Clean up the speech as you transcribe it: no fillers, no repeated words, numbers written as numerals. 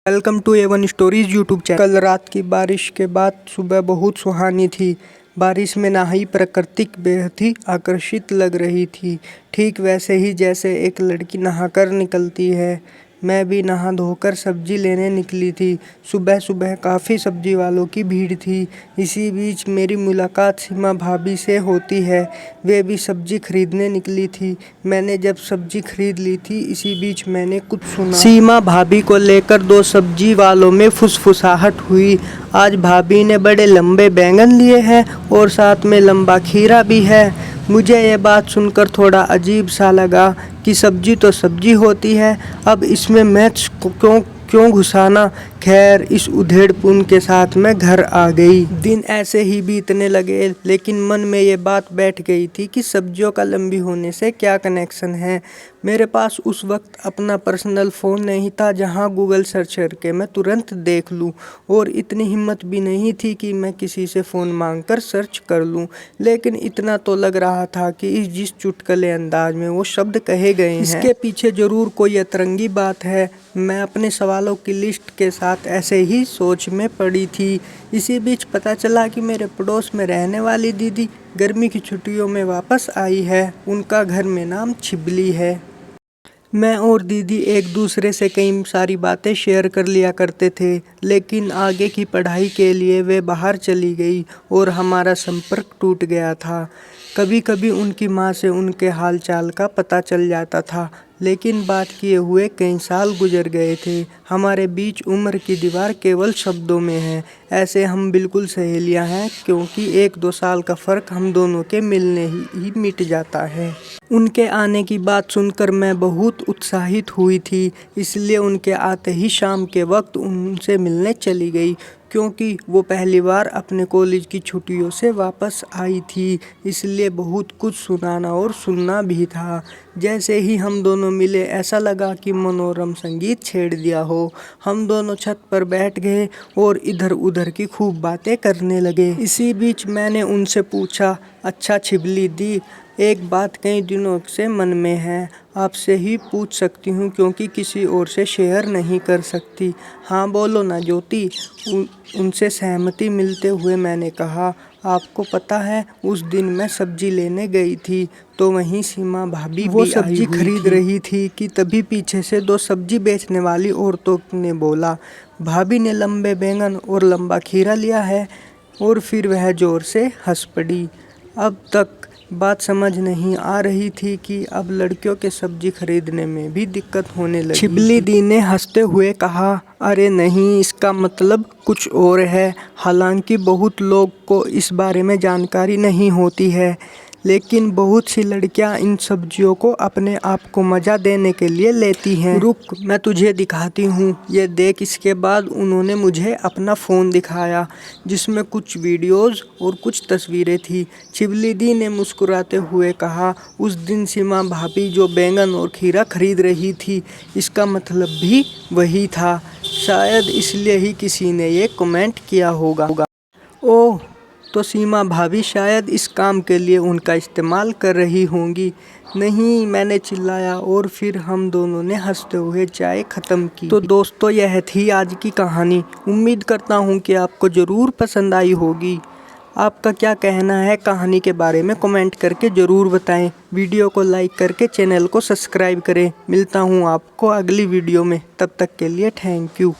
Welcome to A1 stories YouTube channel. कल रात की बारिश के बाद सुबह बहुत सुहानी थी। बारिश में नहाई प्रकृति बेहद ही आकर्षित लग रही थी, ठीक वैसे ही जैसे एक लड़की नहाकर निकलती है। मैं भी नहा धोकर सब्जी लेने निकली थी। सुबह सुबह काफ़ी सब्जी वालों की भीड़ थी। इसी बीच मेरी मुलाकात सीमा भाभी से होती है। वे भी सब्जी खरीदने निकली थी। मैंने जब सब्जी खरीद ली थी, इसी बीच मैंने कुछ सुना। सीमा भाभी को लेकर दो सब्जी वालों में फुसफुसाहट हुई। आज भाभी ने बड़े लंबे बैंगन लिए हैं और साथ में लंबा खीरा भी है। मुझे ये बात सुनकर थोड़ा अजीब सा लगा कि सब्जी तो सब्जी होती है, अब इसमें मैथ्स क्यों घुसाना। खैर, इस उधेड़पुन के साथ मैं घर आ गई। दिन ऐसे ही बीतने लगे, लेकिन मन में ये बात बैठ गई थी कि सब्जियों का लंबी होने से क्या कनेक्शन है। मेरे पास उस वक्त अपना पर्सनल फ़ोन नहीं था जहां गूगल सर्च करके मैं तुरंत देख लूं, और इतनी हिम्मत भी नहीं थी कि मैं किसी से फ़ोन मांगकर सर्च कर लूं। लेकिन इतना तो लग रहा था कि जिस चुटकुले अंदाज में वो शब्द कहे गए हैं, इसके पीछे ज़रूर कोई अतरंगी बात है। मैं अपने सवालों की लिस्ट के साथ ऐसे ही सोच में पड़ी थी। इसी बीच पता चला कि मेरे पड़ोस में रहने वाली दीदी गर्मी की छुट्टियों में वापस आई है। उनका घर में नाम छिबली है। मैं और दीदी एक दूसरे से कई सारी बातें शेयर कर लिया करते थे, लेकिन आगे की पढ़ाई के लिए वे बाहर चली गई और हमारा संपर्क टूट गया था। कभी कभी उनकी माँ से उनके हाल चाल का पता चल जाता था, लेकिन बात किए हुए कई साल गुजर गए थे। हमारे बीच उम्र की दीवार केवल शब्दों में है। ऐसे हम बिल्कुल सहेलियां हैं, क्योंकि 1-2 साल का फ़र्क हम दोनों के मिलने ही मिट जाता है। उनके आने की बात सुनकर मैं बहुत उत्साहित हुई थी, इसलिए उनके आते ही शाम के वक्त उनसे मिलने चली गई, क्योंकि वो पहली बार अपने कॉलेज की छुट्टियों से वापस आई थी। इसलिए बहुत कुछ सुनाना और सुनना भी था। जैसे ही हम दोनों मिले, ऐसा लगा कि मनोरम संगीत छेड़ दिया हो। हम दोनों छत पर बैठ गए और इधर उधर की खूब बातें करने लगे। इसी बीच मैंने उनसे पूछा, अच्छा छिबली दी, एक बात कई दिनों से मन में है, आपसे ही पूछ सकती हूँ क्योंकि किसी और से शेयर नहीं कर सकती। हाँ बोलो ना ज्योति। उनसे सहमति मिलते हुए मैंने कहा, आपको पता है, उस दिन मैं सब्जी लेने गई थी तो वहीं सीमा भाभी वो सब्जी खरीद रही थी कि तभी पीछे से 2 सब्जी बेचने वाली औरतों ने बोला, भाभी ने लंबे बैंगन और लंबा खीरा लिया है। और फिर वह जोर से हंस पड़ी। अब तक बात समझ नहीं आ रही थी कि अब लड़कियों के सब्जी खरीदने में भी दिक्कत होने लगी। छिबली दी ने हंसते हुए कहा, अरे नहीं, इसका मतलब कुछ और है। हालांकि बहुत लोग को इस बारे में जानकारी नहीं होती है, लेकिन बहुत सी लड़कियां इन सब्जियों को अपने आप को मज़ा देने के लिए लेती हैं। रुक, मैं तुझे दिखाती हूँ, ये देख। इसके बाद उन्होंने मुझे अपना फ़ोन दिखाया, जिसमें कुछ वीडियोस और कुछ तस्वीरें थी। छिबली दी ने मुस्कुराते हुए कहा, उस दिन सीमा भाभी जो बैंगन और खीरा खरीद रही थी, इसका मतलब भी वही था। शायद इसलिए ही किसी ने ये कमेंट किया होगा। ओह, तो सीमा भाभी शायद इस काम के लिए उनका इस्तेमाल कर रही होंगी। नहीं, मैंने चिल्लाया, और फिर हम दोनों ने हंसते हुए चाय ख़त्म की। तो दोस्तों, यह थी आज की कहानी। उम्मीद करता हूँ कि आपको ज़रूर पसंद आई होगी। आपका क्या कहना है कहानी के बारे में कमेंट करके ज़रूर बताएं। वीडियो को लाइक करके चैनल को सब्सक्राइब करें। मिलता हूँ आपको अगली वीडियो में, तब तक के लिए थैंक यू।